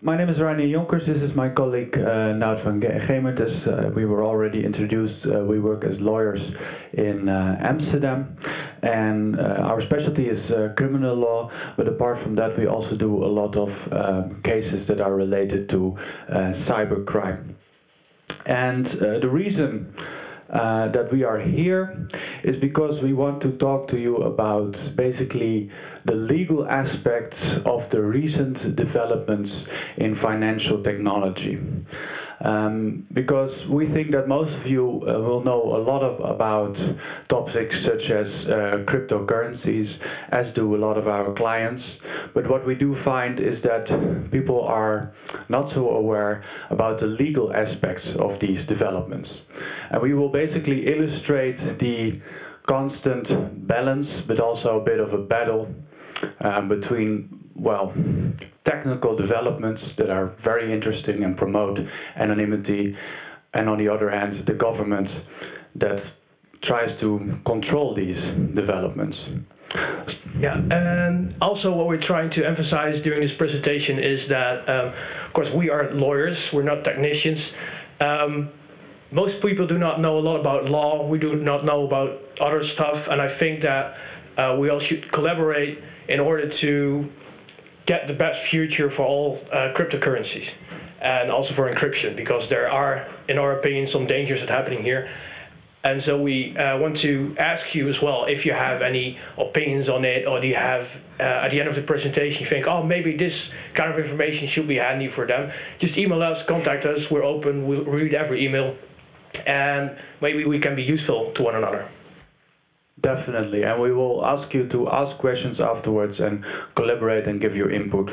My name is Reynier Jonkers. This is my colleague Noud van Gemert. As we were already introduced, we work as lawyers in Amsterdam, and our specialty is criminal law. But apart from that, we also do a lot of cases that are related to cybercrime. And the reason that we are here is because we want to talk to you about basically the legal aspects of the recent developments in financial technology. Because we think that most of you will know a lot about topics such as cryptocurrencies, as do a lot of our clients. But what we do find is that people are not so aware about the legal aspects of these developments. And we will basically illustrate the constant balance, but also a bit of a battle between, well, technical developments that are very interesting and promote anonymity, and on the other hand, the government that tries to control these developments. Yeah, and also what we're trying to emphasize during this presentation is that, of course, we are lawyers, we're not technicians. Most people do not know a lot about law, we do not know about other stuff, and I think that we all should collaborate in order to get the best future for all cryptocurrencies and also for encryption, because there are, in our opinion, some dangers that are happening here. And so we want to ask you as well if you have any opinions on it, or do you have, at the end of the presentation, you think, oh, maybe this kind of information should be handy for them. Just email us, contact us, we're open, we'll read every email, and maybe we can be useful to one another. Definitely, and we will ask you to ask questions afterwards and collaborate and give your input.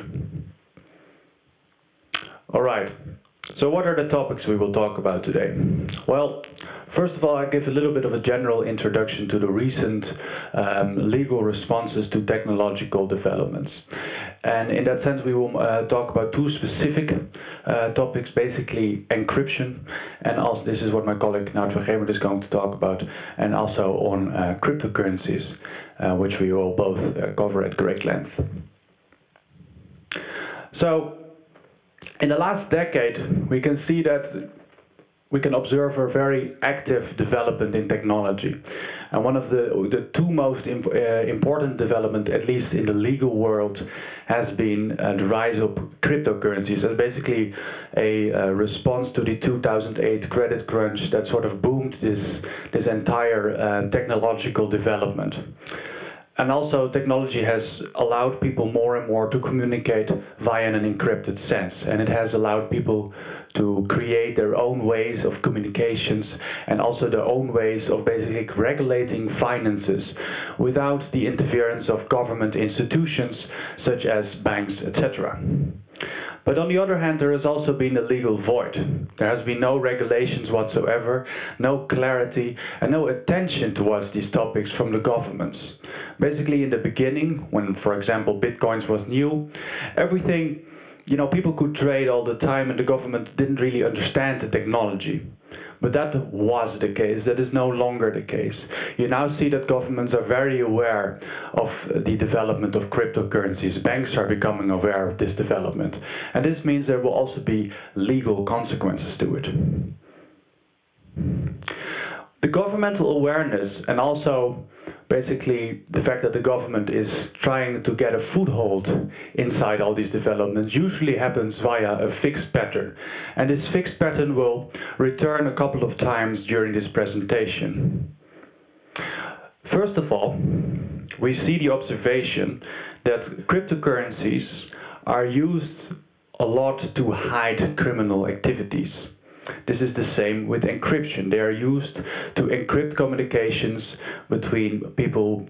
All right, so what are the topics we will talk about today? Well, first of all, I'll give a little bit of a general introduction to the recent legal responses to technological developments. And in that sense, we will talk about two specific topics, basically encryption, and also this is what my colleague Noud van Gemert is going to talk about, and also on cryptocurrencies, which we will both cover at great length. So, in the last decade, we can see that we can observe a very active development in technology. And one of the two most important development, at least in the legal world, has been the rise of cryptocurrencies. And basically a response to the 2008 credit crunch that sort of boomed this entire technological development. And also technology has allowed people more and more to communicate via an encrypted sense. And it has allowed people to create their own ways of communications and also their own ways of basically regulating finances without the interference of government institutions such as banks, etc. But on the other hand, there has also been a legal void. There has been no regulations whatsoever, no clarity, and no attention towards these topics from the governments. Basically, in the beginning, when, for example, Bitcoins was new, everything, you know, people could trade all the time and the government didn't really understand the technology. But that was the case. That is no longer the case. You now see that governments are very aware of the development of cryptocurrencies. Banks are becoming aware of this development. And this means there will also be legal consequences to it. The governmental awareness, and also basically the fact that the government is trying to get a foothold inside all these developments, usually happens via a fixed pattern. And this fixed pattern will return a couple of times during this presentation. First of all, we see the observation that cryptocurrencies are used a lot to hide criminal activities. This is the same with encryption. They are used to encrypt communications between people,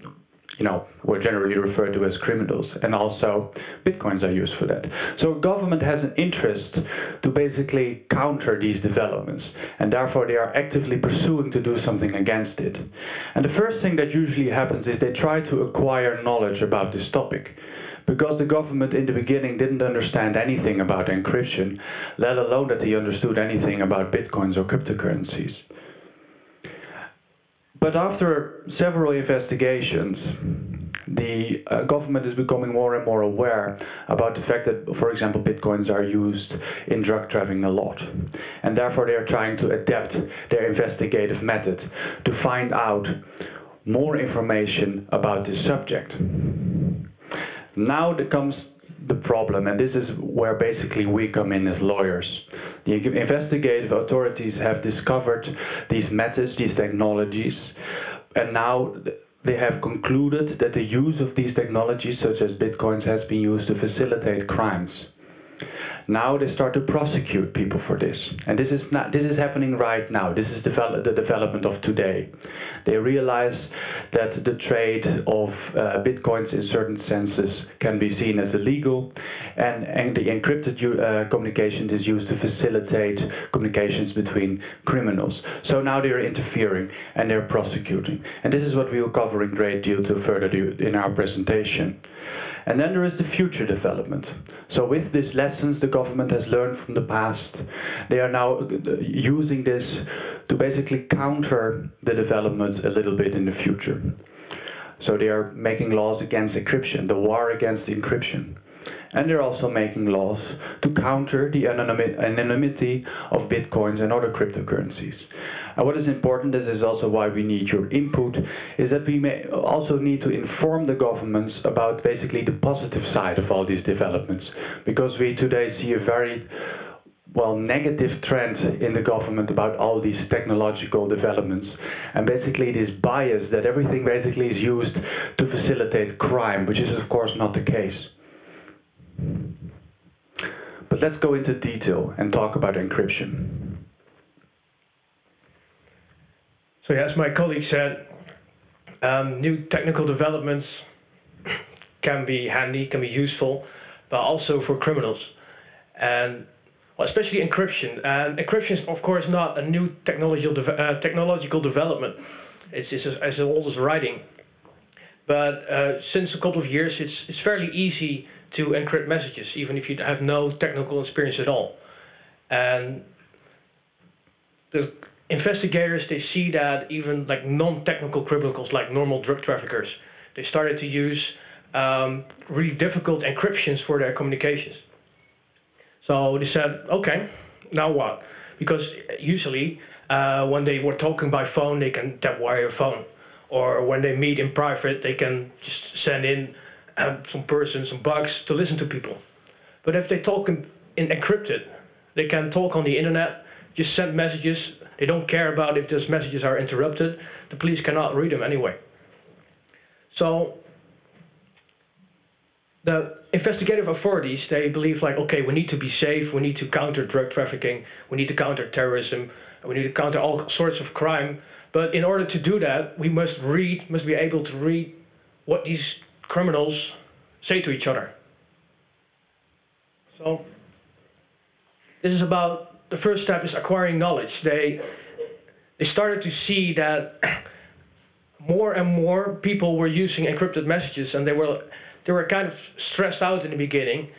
you know, who are generally referred to as criminals, and also bitcoins are used for that. So government has an interest to basically counter these developments, and therefore they are actively pursuing to do something against it. And the first thing that usually happens is they try to acquire knowledge about this topic. Because the government in the beginning didn't understand anything about encryption, let alone that he understood anything about bitcoins or cryptocurrencies. But after several investigations, the government is becoming more and more aware about the fact that, for example, bitcoins are used in drug trafficking a lot. And therefore they are trying to adapt their investigative method to find out more information about this subject. Now there comes the problem, and this is where basically we come in as lawyers. The investigative authorities have discovered these methods, these technologies, and now they have concluded that the use of these technologies, such as bitcoins, has been used to facilitate crimes. Now they start to prosecute people for this, and this is happening right now. This is the development of today. They realize that the trade of bitcoins in certain senses can be seen as illegal, and the encrypted communication is used to facilitate communications between criminals. So now they are interfering and they're prosecuting, and this is what we will cover in great deal to further in our presentation. And then there is the future development. So with these lessons the government has learned from the past, they are now using this to basically counter the development a little bit in the future. So they are making laws against encryption, the war against encryption. And they're also making laws to counter the anonymity of bitcoins and other cryptocurrencies. And what is important, this is also why we need your input, is that we may also need to inform the governments about basically the positive side of all these developments. Because we today see a very negative trend in the government about all these technological developments, and basically this bias that everything basically is used to facilitate crime, which is of course not the case. But let's go into detail and talk about encryption. So as my colleague said, new technical developments can be handy, can be useful, but also for criminals. And well, especially encryption. And encryption is of course not a new technological development. It's as old as writing. But since a couple of years it's fairly easy to encrypt messages, even if you have no technical experience at all. And the investigators, they see that even like non-technical criminals, like normal drug traffickers, they started to use really difficult encryptions for their communications. So they said, okay, now what? Because usually when they were talking by phone, they can tap wire your phone. Or when they meet in private, they can just send in some bugs to listen to people. But if they talk in encrypted, they can talk on the internet, just send messages. They don't care about if those messages are interrupted. The police cannot read them anyway. So the investigative authorities, they believe like, okay, we need to be safe, we need to counter drug trafficking, we need to counter terrorism, we need to counter all sorts of crime. But in order to do that, we must be able to read what these criminals say to each other. So this is about, the first step is acquiring knowledge. They started to see that more and more people were using encrypted messages, and they were kind of stressed out in the beginning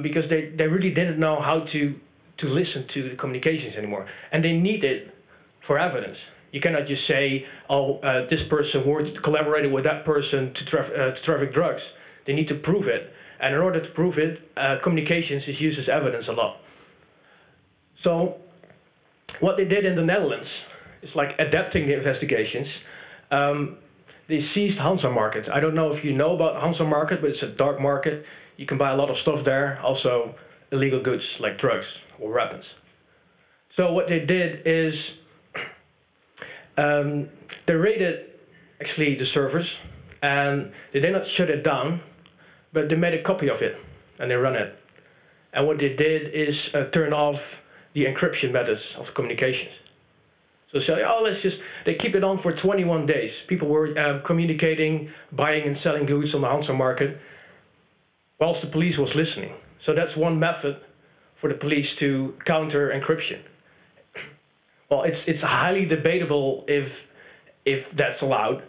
because they really didn't know how to listen to the communications anymore, and they need it for evidence. You cannot just say, oh, this person collaborated with that person to traffic drugs. They need to prove it. And in order to prove it, communications is used as evidence a lot. So what they did in the Netherlands is like adapting the investigations. They seized Hansa Market. I don't know if you know about Hansa Market, but it's a dark market. You can buy a lot of stuff there, also illegal goods like drugs or weapons. So what they did is they raided actually the servers, and they did not shut it down, but they made a copy of it and they run it. And what they did is turn off the encryption methods of communications. So say, oh, they keep it on for 21 days. People were communicating, buying and selling goods on the Hansa Market, whilst the police was listening. So that's one method for the police to counter encryption. Well, it's highly debatable if that's allowed,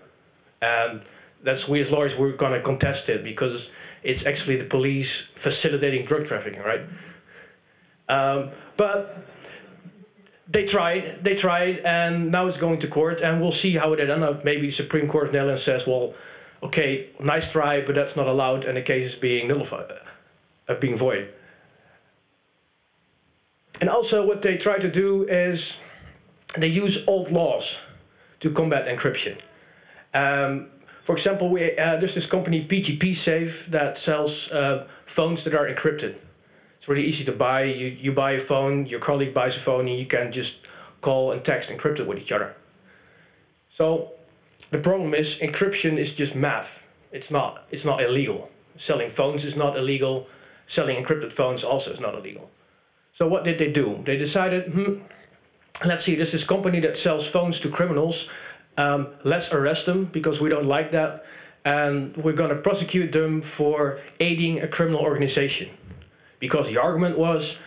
and that's we as lawyers we're gonna contest it because it's actually the police facilitating drug trafficking, right? But they tried, and now it's going to court, and we'll see how it ends up. Maybe the Supreme Court of the Netherlands says, well, okay, nice try, but that's not allowed, and the case is being nullified, being void. And also what they try to do is they use old laws to combat encryption. For example, there's this company PGP Safe that sells phones that are encrypted. It's really easy to buy. You buy a phone, your colleague buys a phone, and you can just call and text encrypted with each other. So the problem is encryption is just math. It's not illegal. Selling phones is not illegal. Selling encrypted phones also is not illegal. So what did they do? They decided, let's see, there's this company that sells phones to criminals. Let's arrest them because we don't like that. And we're going to prosecute them for aiding a criminal organization. Because the argument was,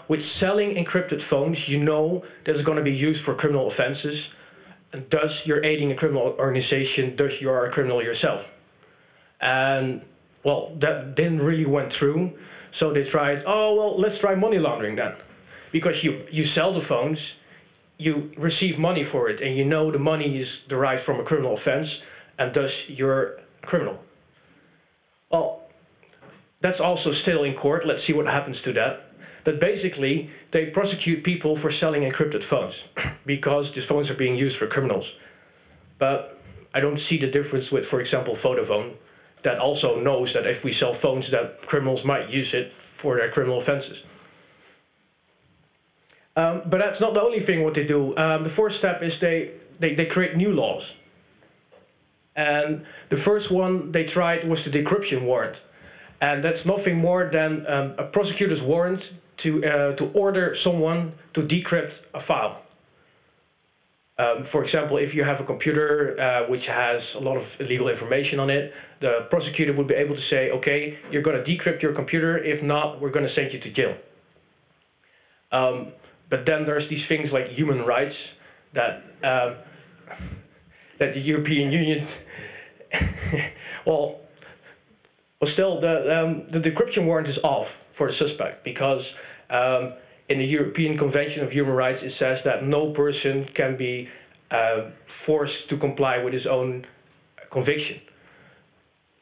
with selling encrypted phones, you know that it's going to be used for criminal offenses. And thus you're aiding a criminal organization, thus you are a criminal yourself. And well, that didn't really went through. So they tried, oh, well, let's try money laundering then. Because you sell the phones, you receive money for it, and you know the money is derived from a criminal offense, and thus you're a criminal. Well, that's also still in court. Let's see what happens to that. But basically, they prosecute people for selling encrypted phones because these phones are being used for criminals. But I don't see the difference with, for example, Vodafone, that also knows that if we sell phones that criminals might use it for their criminal offenses. But that's not the only thing what they do. The fourth step is they create new laws. And the first one they tried was the decryption warrant. And that's nothing more than a prosecutor's warrant to order someone to decrypt a file. For example, if you have a computer which has a lot of illegal information on it, the prosecutor would be able to say, okay, you're going to decrypt your computer. If not, we're going to send you to jail. But then there's these things like human rights that that the European Union, well, still the decryption warrant is off for the suspect because in the European Convention of Human Rights it says that no person can be forced to comply with his own conviction.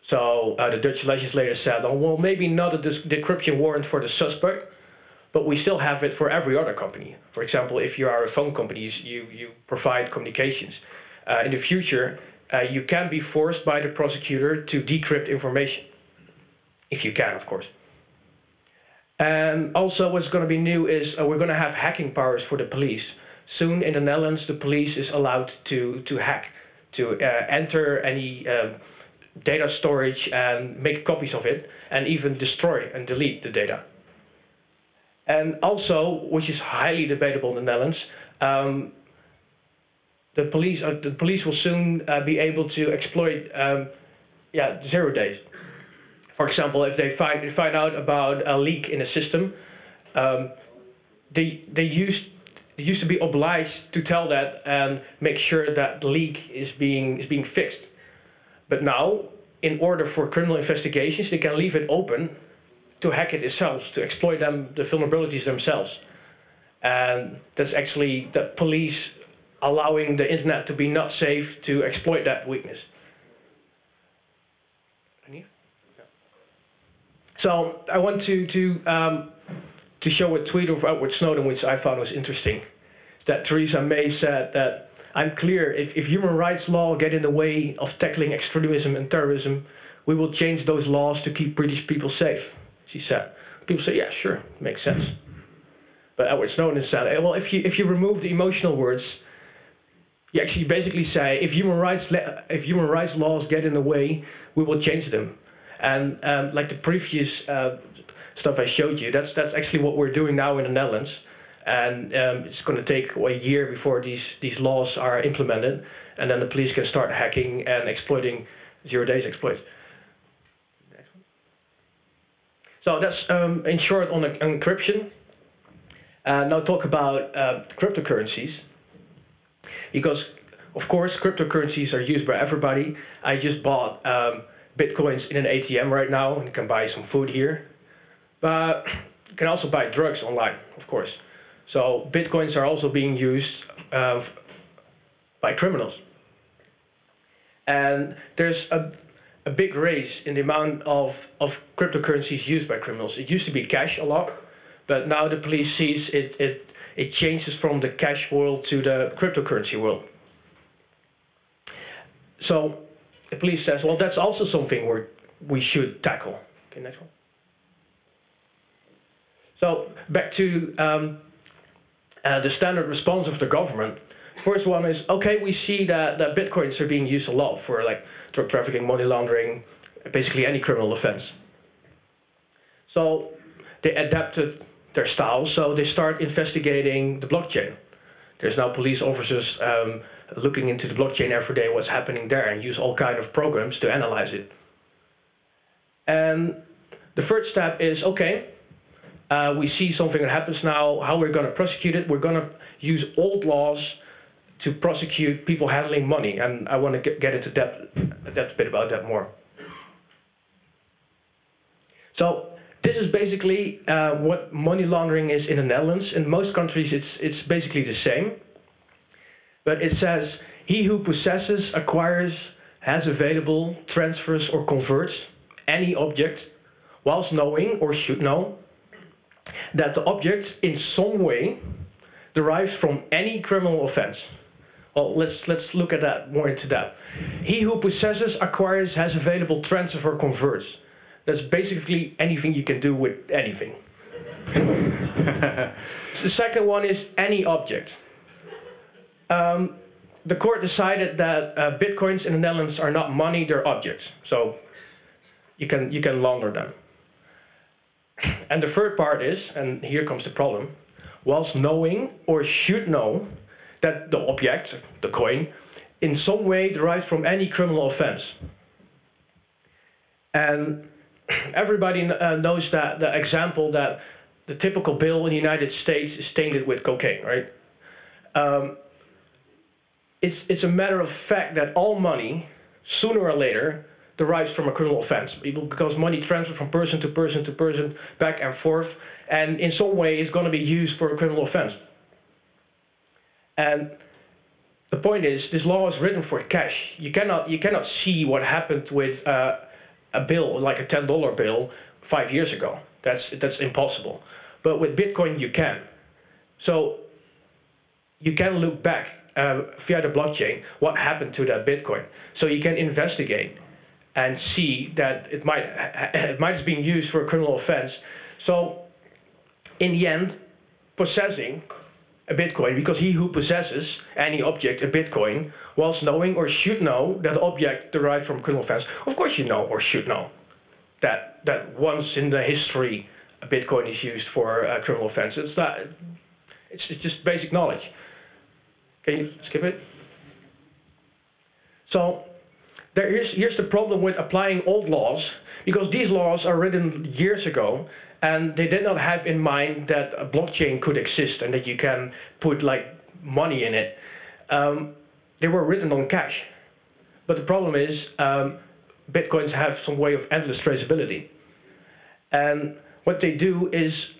So the Dutch legislator said, oh, well, maybe not a decryption warrant for the suspect, but we still have it for every other company. For example, if you are a phone company, you provide communications. In the future, you can be forced by the prosecutor to decrypt information. If you can, of course. And also what's going to be new is we're going to have hacking powers for the police. Soon in the Netherlands, the police is allowed to hack, to enter any data storage and make copies of it, and even destroy and delete the data. And also, which is highly debatable in the Netherlands, the police will soon be able to exploit 0 days. For example, if they find out about a leak in a system, they used to be obliged to tell that and make sure that the leak is being fixed. But now, in order for criminal investigations, they can leave it open to hack it themselves, to exploit the vulnerabilities themselves. And that's actually the police allowing the internet to be not safe to exploit that weakness. So I want to show a tweet of Edward Snowden, which I found was interesting. That Theresa May said that, I'm clear, if human rights law get in the way of tackling extremism and terrorism, we will change those laws to keep British people safe, she said. People say, yeah, sure, makes sense. But Edward Snowden said, well, if you remove the emotional words, you actually basically say, if human rights laws get in the way, we will change them. And like the previous stuff I showed you, that's actually what we're doing now in the Netherlands. And it's going to take a year before these laws are implemented, and then the police can start hacking and exploiting 0 days exploits. So that's in short on encryption. Now talk about cryptocurrencies, because of course cryptocurrencies are used by everybody. I just bought Bitcoins in an ATM right now, and you can buy some food here. But you can also buy drugs online, of course. So Bitcoins are also being used by criminals. And there's a big raise in the amount of cryptocurrencies used by criminals. It used to be cash a lot, but now the police sees it changes from the cash world to the cryptocurrency world. So the police says, well, that's also something we should tackle. Okay, next one. So back to the standard response of the government. First one is, okay, we see that bitcoins are being used a lot for like drug trafficking, money laundering, basically any criminal offense. So they adapted their style, so they start investigating the blockchain. There's now police officers looking into the blockchain every day, what's happening there, and use all kinds of programs to analyze it. And the third step is, okay, we see something that happens now, how we're going to prosecute it. We're going to use old laws to prosecute people handling money, and I want to get into that bit about that more. So this is basically what money laundering is in the Netherlands. In most countries it's basically the same, but it says, he who possesses, acquires, has available, transfers or converts any object whilst knowing or should know that the object in some way derives from any criminal offense. Well, let's look at that more into that. He who possesses, acquires, has available, transfers or converts. That's basically anything you can do with anything. The second one is any object. The court decided that bitcoins in the Netherlands are not money, they're objects. So you can launder them. And the third part is, and here comes the problem, whilst knowing or should know that the object, the coin, in some way derives from any criminal offense. And everybody knows that the example that the typical bill in the United States is tainted with cocaine, right? It's a matter of fact that all money, sooner or later, derives from a criminal offense. Because money transfers from person to person to person, back and forth, and in some way is going to be used for a criminal offense. And the point is, this law is written for cash. You cannot see what happened with a bill, like a $10 bill, 5 years ago. That's impossible. But with Bitcoin, you can. So you can look back via the blockchain what happened to that Bitcoin. So you can investigate and see that it might have been used for a criminal offense. So in the end, possessing a Bitcoin, because he who possesses any object, a Bitcoin, whilst knowing or should know that the object derived from a criminal offense. Of course you know or should know that once in the history a Bitcoin is used for a criminal offense. It's just basic knowledge. Can you skip it? So here's the problem with applying old laws, because these laws are written years ago and they did not have in mind that a blockchain could exist and that you can put like money in it. They were written on cash. But the problem is Bitcoins have some way of endless traceability. And what they do is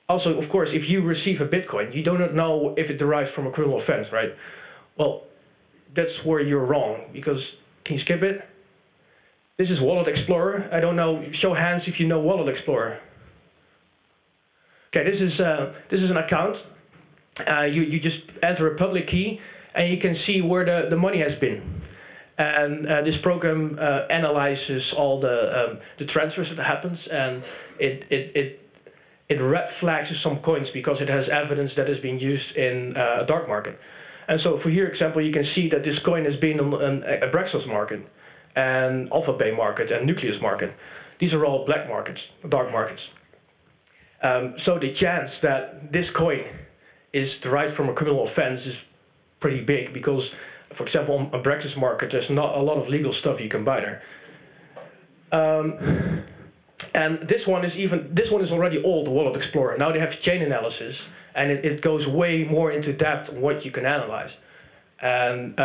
also, of course, if you receive a Bitcoin, you do not know if it derives from a criminal offense, right? Well, that's where you're wrong, because, can you skip it? This is Wallet Explorer. I don't know, show hands if you know Wallet Explorer. Okay, this is an account. You just enter a public key and you can see where the money has been. And this program analyzes all the transfers that happens, and it red flags some coins because it has evidence that is being used in a dark market. And so for here example, you can see that this coin has been on a Brexos market, and Alpha Bay market, and Nucleus market. These are all black markets, dark markets. So the chance that this coin is derived from a criminal offense is pretty big, because, for example, on a Brexos market, there's not a lot of legal stuff you can buy there. And this one is already old, the Wallet Explorer. Now they have chain analysis, and it goes way more into depth on what you can analyze. And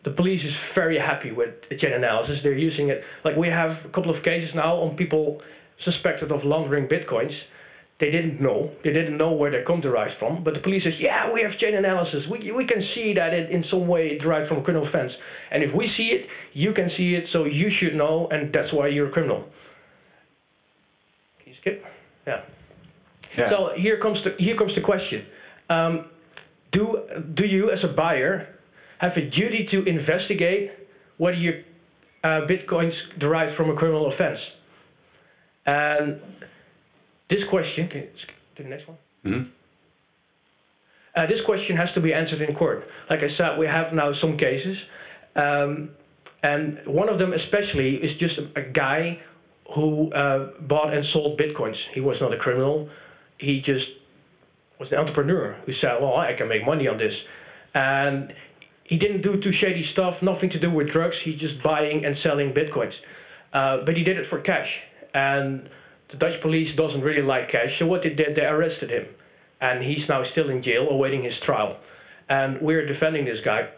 the police is very happy with the chain analysis. They're using it. Like, we have a couple of cases now on people suspected of laundering bitcoins. they didn't know. They didn't know where their coin derived from. But the police says, yeah, we have chain analysis. We can see that it in some way derived from a criminal offense. And if we see it, you can see it, so you should know, and that's why you're a criminal. Can you skip? Yeah. So here comes the question. Do you, as a buyer, have a duty to investigate whether your bitcoins derived from a criminal offense? And this question, can you do the next one? Mm-hmm. This question has to be answered in court. Like I said, we have now some cases, and one of them especially is just a guy who bought and sold bitcoins. He was not a criminal. He just was an entrepreneur who said, well, I can make money on this. And he didn't do too shady stuff, nothing to do with drugs. He's just buying and selling bitcoins. But he did it for cash. And the Dutch police doesn't really like cash. So what they did, they arrested him. And he's now still in jail awaiting his trial. And we're defending this guy.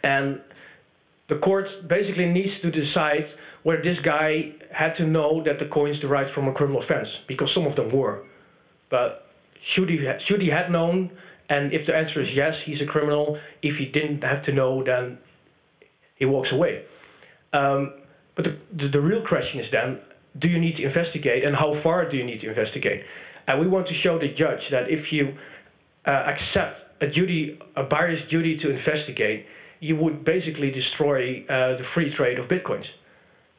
And the court basically needs to decide whether this guy had to know that the coins derived from a criminal offense, because some of them were. But should he had known? And if the answer is yes, he's a criminal. If he didn't have to know, then he walks away. But the real question is then, do you need to investigate, and how far do you need to investigate? And we want to show the judge that if you accept a buyer's duty to investigate, you would basically destroy the free trade of bitcoins,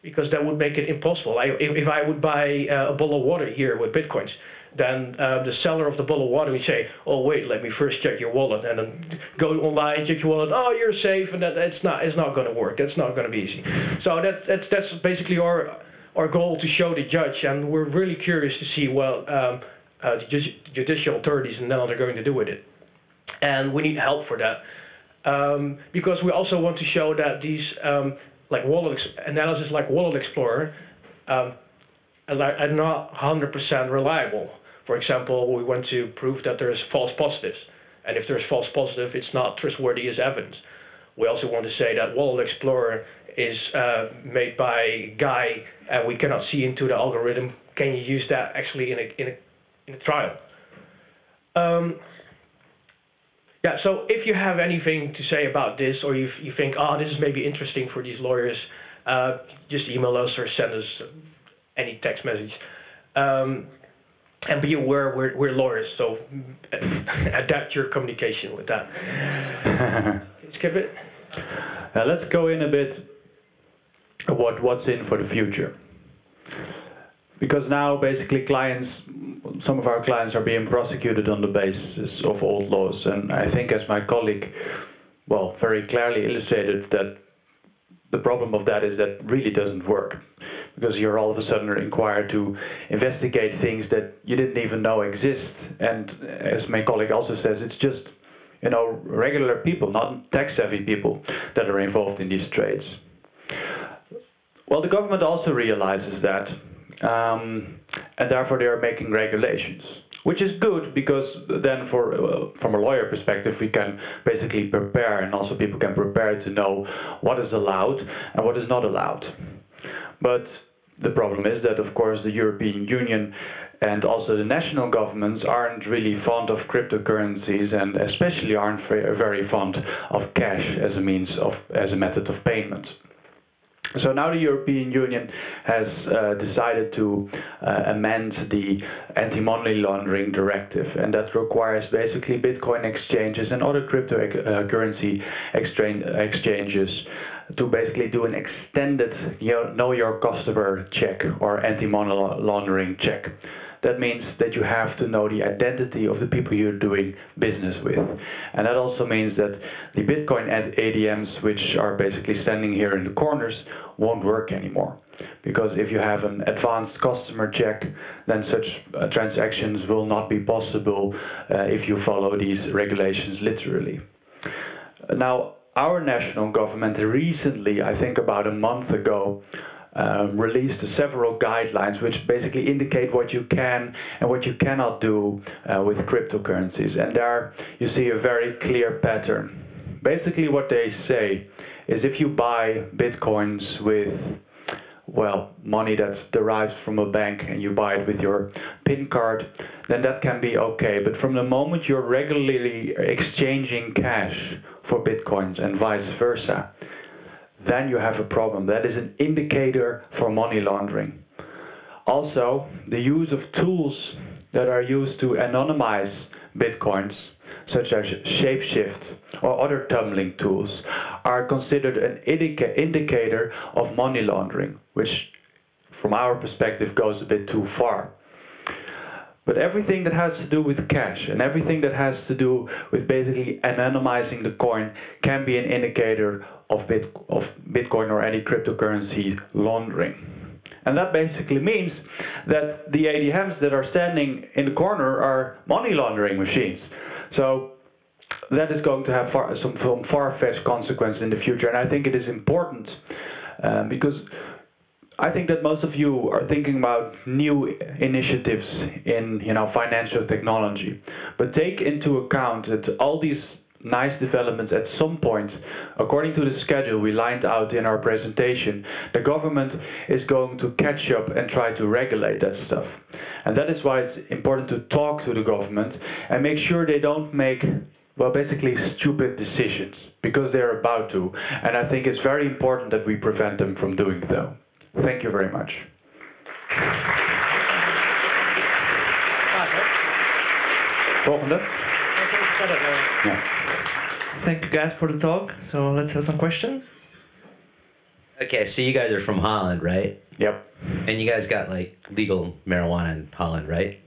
because that would make it impossible. If I would buy a bottle of water here with bitcoins, then the seller of the bottle of water would say, oh wait, let me first check your wallet, and then go online, check your wallet, oh you're safe, and it's not going to work, that's not going to be easy. So that's basically our goal, to show the judge, and we're really curious to see what the judicial authorities in the Netherlands are going to do with it. And we need help for that, because we also want to show that these like analysis like Wallet Explorer are not 100% reliable. For example, we want to prove that there's false positives, and if there's false positive, it's not trustworthy as evidence. We also want to say that Wallet Explorer is made by a guy, and we cannot see into the algorithm. Can you use that actually in a trial? Yeah, so if you have anything to say about this, or you think, oh, this is maybe interesting for these lawyers, just email us or send us any text message. And be aware, we're lawyers, so adapt your communication with that. Skip it. Let's go in a bit what's in for the future. Because now basically some of our clients are being prosecuted on the basis of old laws, and I think, as my colleague very clearly illustrated, that the problem of that is that really doesn't work, because you're all of a sudden required to investigate things that you didn't even know exist. And as my colleague also says, it's just, you know, regular people, not tech-savvy people, that are involved in these trades. Well, the government also realizes that, and therefore they are making regulations, which is good, because then from a lawyer perspective we can basically prepare, and also people can prepare to know what is allowed and what is not allowed. But the problem is that, of course, the European Union and also the national governments aren't really fond of cryptocurrencies, and especially aren't very fond of cash as a method of payment. So now the European Union has decided to amend the anti-money laundering directive, and that requires basically Bitcoin exchanges and other cryptocurrency exchanges to basically do an extended know your customer check, or anti-money laundering check. That means that you have to know the identity of the people you're doing business with. And that also means that the Bitcoin ATMs, which are basically standing here in the corners, won't work anymore. Because if you have an advanced customer check, then such transactions will not be possible if you follow these regulations literally. Now, our national government recently, I think about a month ago, released several guidelines which basically indicate what you can and what you cannot do with cryptocurrencies. And there you see a very clear pattern. Basically what they say is, if you buy bitcoins with well, money that derives from a bank and you buy it with your PIN card, then that can be okay. But from the moment you're regularly exchanging cash for bitcoins and vice versa, then you have a problem. That is an indicator for money laundering. Also, the use of tools that are used to anonymize bitcoins, such as Shapeshift or other tumbling tools, are considered an indicator of money laundering, which from our perspective goes a bit too far. But everything that has to do with cash and everything that has to do with basically anonymizing the coin can be an indicator of Bitcoin or any cryptocurrency laundering. And that basically means that the ATMs that are standing in the corner are money laundering machines. So that is going to have some far-fetched consequences in the future. And I think it is important because I think that most of you are thinking about new initiatives in financial technology. But take into account that all these nice developments at some point, according to the schedule we lined out in our presentation, the government is going to catch up and try to regulate that stuff. And that is why it's important to talk to the government and make sure they don't make, well, basically stupid decisions, because they're about to. And I think it's very important that we prevent them from doing so. Thank you very much. Volgende. Ja. Thank you guys for the talk. So let's have some questions. Okay, so you guys are from Holland, right? Yep. And you guys got like legal marijuana in Holland, right?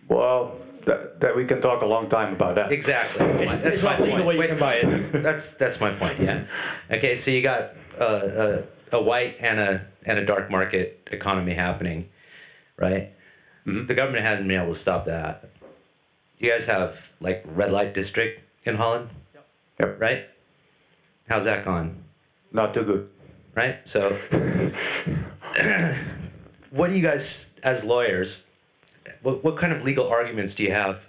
Well, that we can talk a long time about that. Exactly. That's my legal point. way you can buy it. That's my point. Yeah. Okay, so you got a white and a dark market economy happening, right? Mm-hmm. The government hasn't been able to stop that. You guys have like red light district in Holland? Yep. Right? How's that gone? Not too good. Right? So, what do you guys, as lawyers, what kind of legal arguments do you have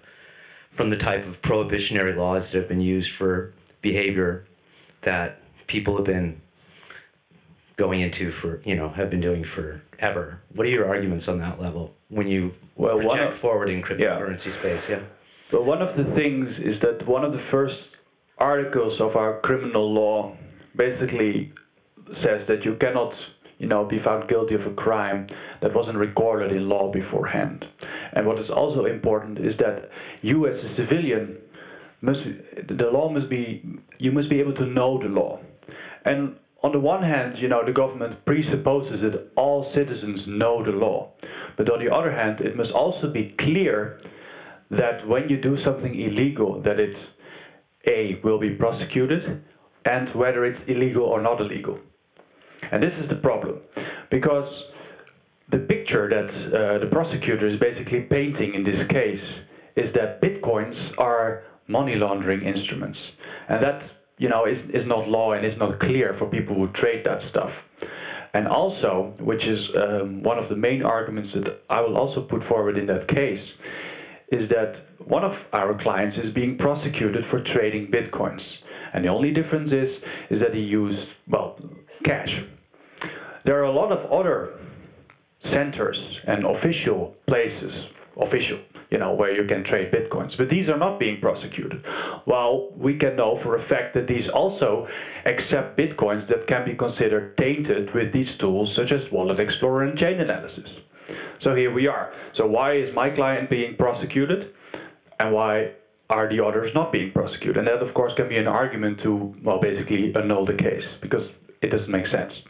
from the type of prohibitionary laws that have been used for behavior that people have been going into for, have been doing forever? What are your arguments on that level when you project forward in cryptocurrency space? Yeah. Well, one of the things is that one of the first articles of our criminal law basically says that you cannot, be found guilty of a crime that wasn't recorded in law beforehand. And what is also important is that you as a civilian you must be able to know the law. And on the one hand, the government presupposes that all citizens know the law. But on the other hand, it must also be clear that when you do something illegal, that it will be prosecuted, and whether it's illegal or not illegal. And this is the problem, because the picture that the prosecutor is basically painting in this case is that bitcoins are money laundering instruments, and that is not law and is not clear for people who trade that stuff. And also, which is one of the main arguments that I will also put forward in that case, is that one of our clients is being prosecuted for trading bitcoins. And the only difference is that he used, cash. There are a lot of other centers and official places, where you can trade bitcoins, but these are not being prosecuted. While we can know for a fact that these also accept bitcoins that can be considered tainted with these tools such as Wallet Explorer and chain analysis. So here we are. So why is my client being prosecuted, and why are the others not being prosecuted? And that of course can be an argument to, basically annul the case, because it doesn't make sense.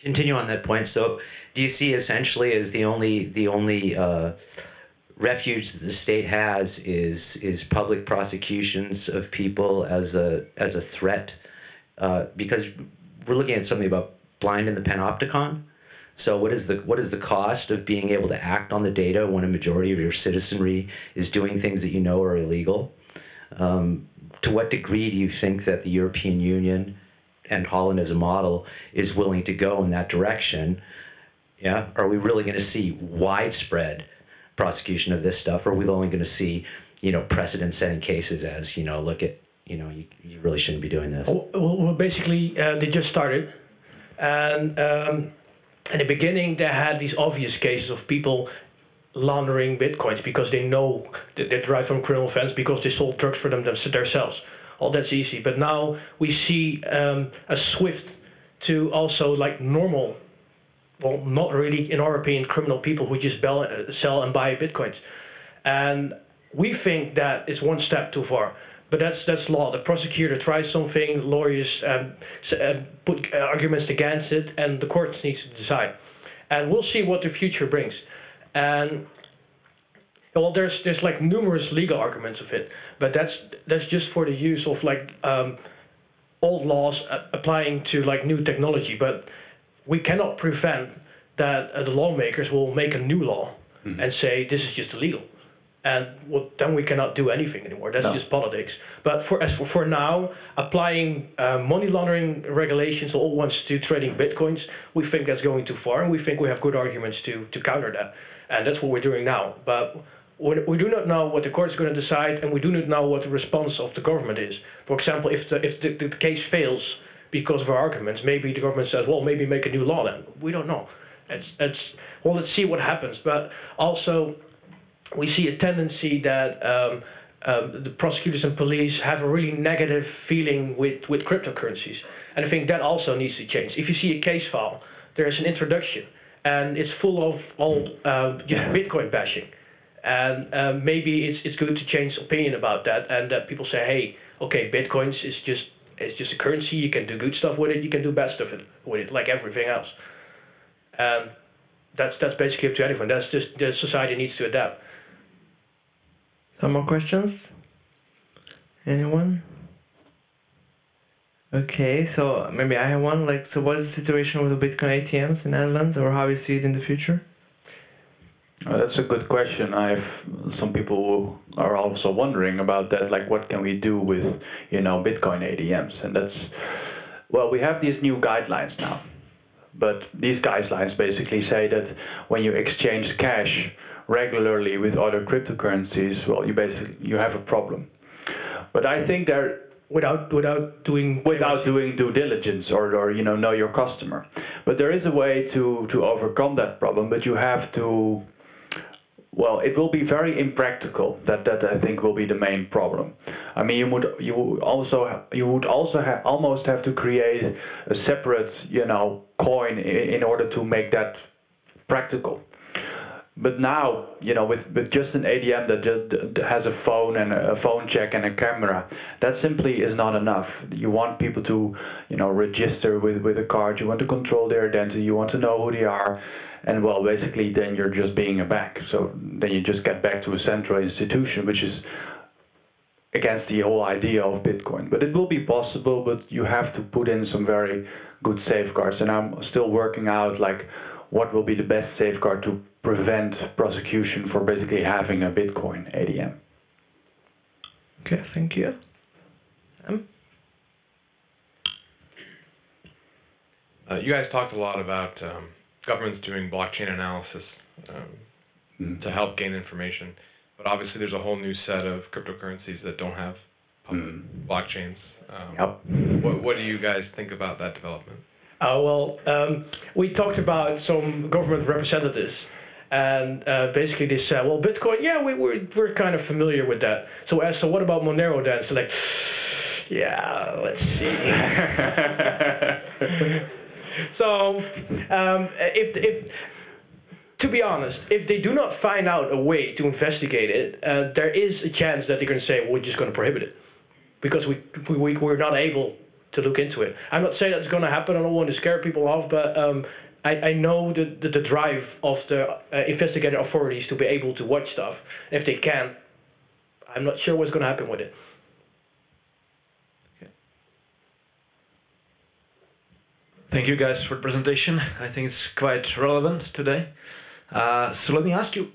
Continue on that point. So do you see essentially as the only refuge that the state has is public prosecutions of people as a threat? Because we're looking at something about blind in the panopticon. So what is the cost of being able to act on the data when a majority of your citizenry is doing things that are illegal? To what degree do you think that the European Union and Holland as a model is willing to go in that direction? Yeah, are we really going to see widespread prosecution of this stuff, or are we only going to see, precedent-setting cases as, look at, you really shouldn't be doing this? Well, basically, they just started. And in the beginning, they had these obvious cases of people laundering bitcoins because they know that they derive from criminal offense because they sold drugs for themselves. All that's easy. But now we see a swift to also like normal, well, not really in our opinion, criminal people who just sell and buy bitcoins. And we think that is one step too far. But that's law. The prosecutor tries something, lawyers put arguments against it, and the court needs to decide. And we'll see what the future brings. And well, there's like numerous legal arguments of it, but that's just for the use of like old laws applying to like new technology. But we cannot prevent that the lawmakers will make a new law and say this is just illegal. And well, then we cannot do anything anymore. That's just politics. But for now, applying money laundering regulations all once to trading bitcoins, we think that's going too far, and we think we have good arguments to counter that. And that's what we're doing now. But we do not know what the court is going to decide, and we do not know what the response of the government is. For example, if the case fails because of our arguments, maybe the government says, well, maybe make a new law then. We don't know. Well, let's see what happens. But also, we see a tendency that the prosecutors and police have a really negative feeling with cryptocurrencies. And I think that also needs to change. If you see a case file, there's an introduction, and it's full of all just Bitcoin bashing. And maybe it's good to change opinion about that, and that people say, hey, okay, Bitcoins is just a currency. You can do good stuff with it. You can do bad stuff with it, like everything else. And that's basically up to anyone. That's just the society needs to adapt. Some more questions? Anyone? Okay, so maybe I have one. Like, so what is the situation with the Bitcoin ATMs in the Netherlands, or how you see it in the future? That's a good question. I have some people who are also wondering about that. Like, what can we do with, Bitcoin ATMs? And that's, well, we have these new guidelines now. But these guidelines basically say that when you exchange cash regularly with other cryptocurrencies, well, you have a problem. But I think there, without doing due diligence or know your customer. But there is a way to overcome that problem. But you have to. Well, it will be very impractical. That I think will be the main problem. I mean, you would also almost have to create a separate, coin in order to make that practical. But now, with just an ATM that has a phone and a phone check and a camera, that simply is not enough. You want people to, register with a card. You want to control their identity. You want to know who they are. And well, basically then you're just being a bank. So then you just get back to a central institution, which is against the whole idea of Bitcoin. But it will be possible, but you have to put in some very good safeguards. And I'm still working out like what will be the best safeguard to prevent prosecution for basically having a Bitcoin ATM. Okay, thank you. Sam? You guys talked a lot about governments doing blockchain analysis to help gain information, but obviously there's a whole new set of cryptocurrencies that don't have public blockchains. What do you guys think about that development? We talked about some government representatives, and basically they said, well, Bitcoin, yeah, we're kind of familiar with that. So I asked, so what about Monero then? So like, yeah, let's see. So, to be honest, if they do not find out a way to investigate it, there is a chance that they're going to say, well, we're just going to prohibit it, because we're not able to look into it. I'm not saying that's going to happen. I don't want to scare people off, but I know the drive of the investigative authorities to be able to watch stuff. If they can, I'm not sure what's going to happen with it. Thank you guys for the presentation. I think it's quite relevant today. So let me ask you,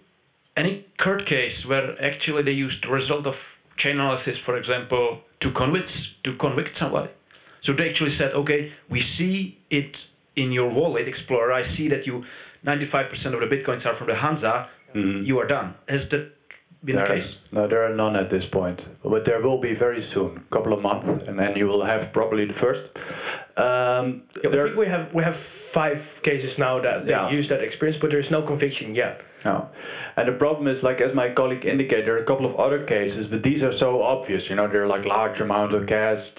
any court case where actually they used the result of chain analysis, for example, to convict somebody? So they actually said, okay, we see it in your wallet explorer. I see that 95% of the bitcoins are from the Hansa. You are done. Has that been the case? No, there are none at this point, but there will be very soon, a couple of months, and then you will have probably the first. I think we have 5 cases now that they use that experience, but there's no conviction yet. No, and the problem is, like as my colleague indicated, there are a couple of other cases, but these are so obvious. You know, they're like large amount of cash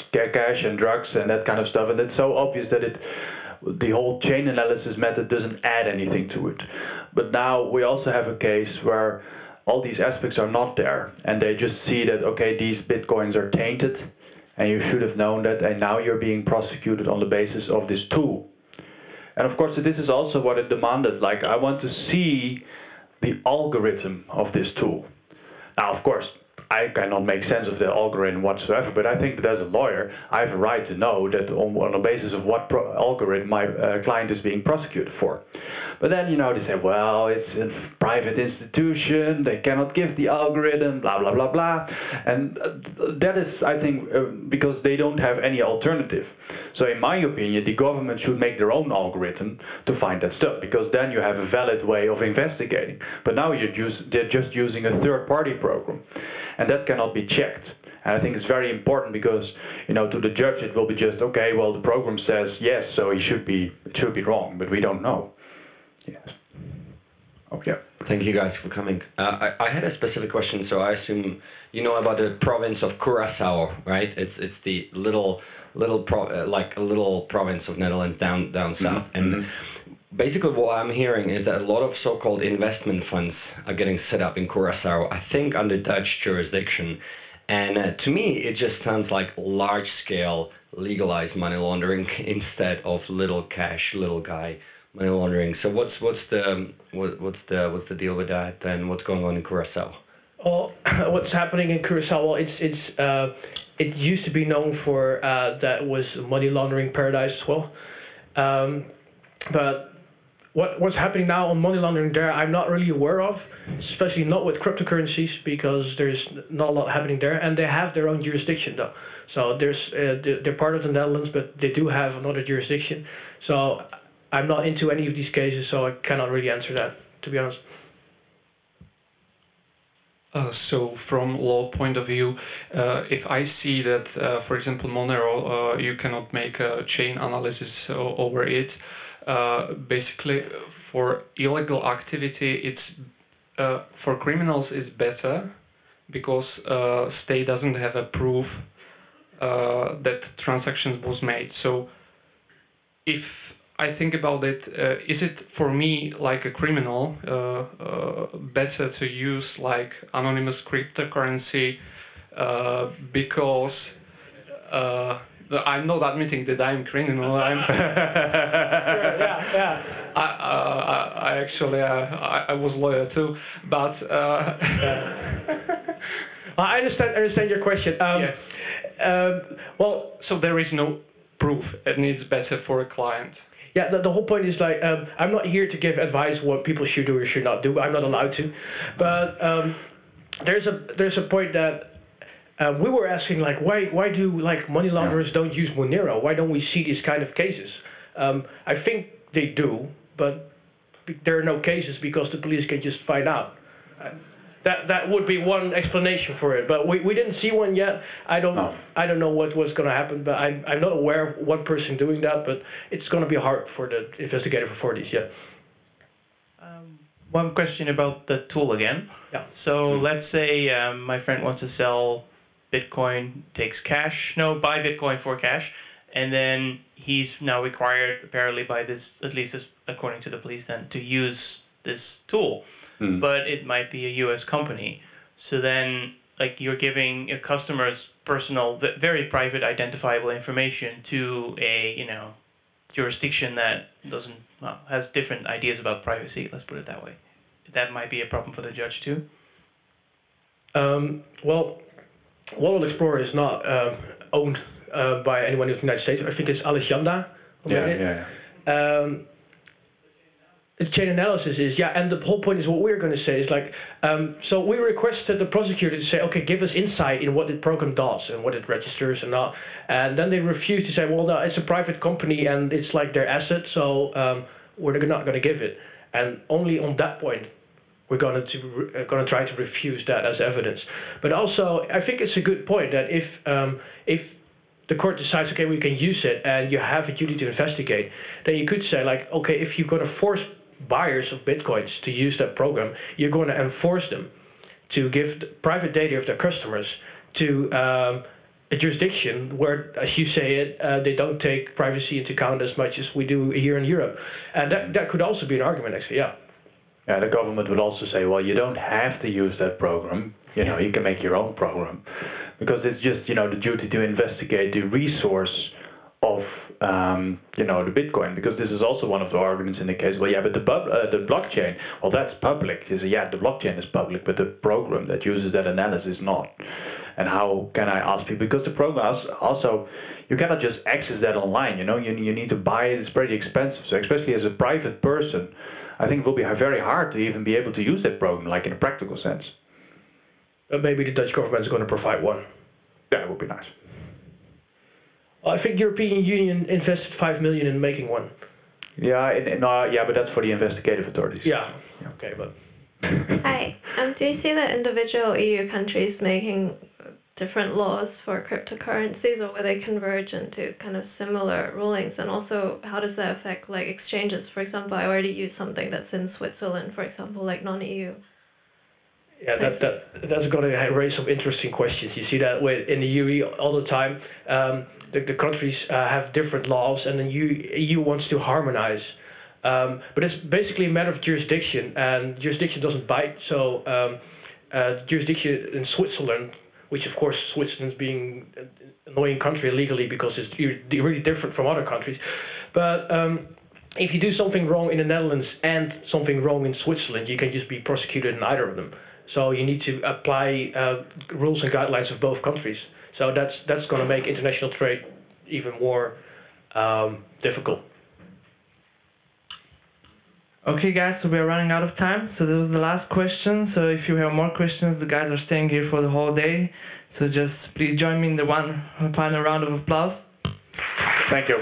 and drugs and that kind of stuff, and it's so obvious that the whole chain analysis method doesn't add anything to it. But now we also have a case where all these aspects are not there, and they just see that, okay, these bitcoins are tainted, and you should have known that, and now you're being prosecuted on the basis of this tool. And of course, this is also what it demanded. Like, I want to see the algorithm of this tool. Now, of course, I cannot make sense of the algorithm whatsoever, but I think that as a lawyer, I have a right to know that on the basis of what algorithm my client is being prosecuted for. But then, you know, they say, well, it's a private institution, they cannot give the algorithm, blah, blah, blah, blah. And that is, I think, because they don't have any alternative. So in my opinion, the government should make their own algorithm to find that stuff, because then you have a valid way of investigating. But now they're just using a third-party program. And that cannot be checked. And I think it's very important because, you know, to the judge it will be just, okay, well, the program says yes, so it should be wrong, but we don't know. Yes. Oh, yeah. Thank you guys for coming. I had a specific question, so I assume you know about the province of Curaçao, right? It's the little province of Netherlands down south. And basically what I'm hearing is that a lot of so-called investment funds are getting set up in Curaçao, I think under Dutch jurisdiction. And to me, it just sounds like large-scale legalized money laundering instead of little cash, little guy money laundering. So what's the deal with that, and what's going on in Curaçao? Well, what's happening in Curaçao? Well, it used to be known for that was a money laundering paradise as well, but what's happening now on money laundering there, I'm not really aware of, especially not with cryptocurrencies, because there's not a lot happening there, and they have their own jurisdiction though. So they're part of the Netherlands, but they do have another jurisdiction. So I'm not into any of these cases, so I cannot really answer that, to be honest. So from law point of view, if I see that, for example, Monero, you cannot make a chain analysis over it, basically for illegal activity, it's for criminals it's better because state doesn't have a proof that transaction was made. So if I think about it, is it for me like a criminal better to use like anonymous cryptocurrency because I'm not admitting that I'm criminal. I'm I actually I was lawyer too, but I understand your question. Well, so there is no proof, and it's better for a client. Yeah, the whole point is like I'm not here to give advice what people should do or should not do. I'm not allowed to, but there's a point that we were asking, like, why do like money launderers don't use Monero? Why don't we see these kind of cases? I think they do, but there are no cases because the police can just find out. That would be one explanation for it, but we didn't see one yet. I don't know what was going to happen, but I'm not aware of one person doing that. But it's going to be hard for the investigative authorities. Yeah. One question about the tool again. Yeah. So let's say my friend wants to sell Bitcoin, buy Bitcoin for cash, and then he's now required, apparently by this, at least according to the police, then to use this tool. But it might be a US company. So then, like, you're giving a customer's personal, very private, identifiable information to a, jurisdiction that has different ideas about privacy, let's put it that way. That might be a problem for the judge too. Well, Wallet Explorer is not owned by anyone in the United States. I think it's Alexandra. The chain analysis is, and the whole point is what we're going to say is like, so we requested the prosecutor to say, okay, give us insight in what the program does and what it registers and not, and then they refused to say, well, no, it's a private company and it's like their asset, so we're not going to give it. And only on that point, we're going to try to refuse that as evidence. But also, I think it's a good point that if the court decides, okay, we can use it, and you have a duty to investigate, then you could say, like, okay, if you're going to force buyers of bitcoins to use that program, you're going to enforce them to give the private data of their customers to a jurisdiction where, as you say it, they don't take privacy into account as much as we do here in Europe. And that could also be an argument, actually, yeah. Yeah, the government would also say, well, you don't have to use that program. You know, you can make your own program, because it's just, you know, the duty to investigate the resource of, you know, the Bitcoin, because this is also one of the arguments in the case. Well, yeah, but the blockchain, well, that's public. You say, yeah, the blockchain is public, but the program that uses that analysis is not. And how can I ask people? Because the program also, you cannot just access that online. You know, you need to buy it. It's pretty expensive. So especially as a private person, I think it will be very hard to even be able to use that program, like in a practical sense. Maybe the Dutch government is going to provide one. That would be nice. Well, I think European Union invested 5 million in making one. Yeah, yeah, but that's for the investigative authorities. Yeah. Okay, but. Hi. Do you see that individual EU countries making different laws for cryptocurrencies, or will they converge into kind of similar rulings? And also, how does that affect like exchanges? For example, I already use something that's in Switzerland, for example, like non-EU. Yeah, that's going to raise some interesting questions. You see that in the UE all the time. The countries have different laws, and the EU wants to harmonize. But it's basically a matter of jurisdiction, and jurisdiction doesn't bite. So jurisdiction in Switzerland, which of course Switzerland's being an annoying country legally because it's really different from other countries. But if you do something wrong in the Netherlands and something wrong in Switzerland, you can just be prosecuted in either of them. So you need to apply rules and guidelines of both countries. So that's going to make international trade even more difficult. Okay, guys, so we are running out of time. So that was the last question. So if you have more questions, the guys are staying here for the whole day. So just please join me in the one final round of applause. Thank you.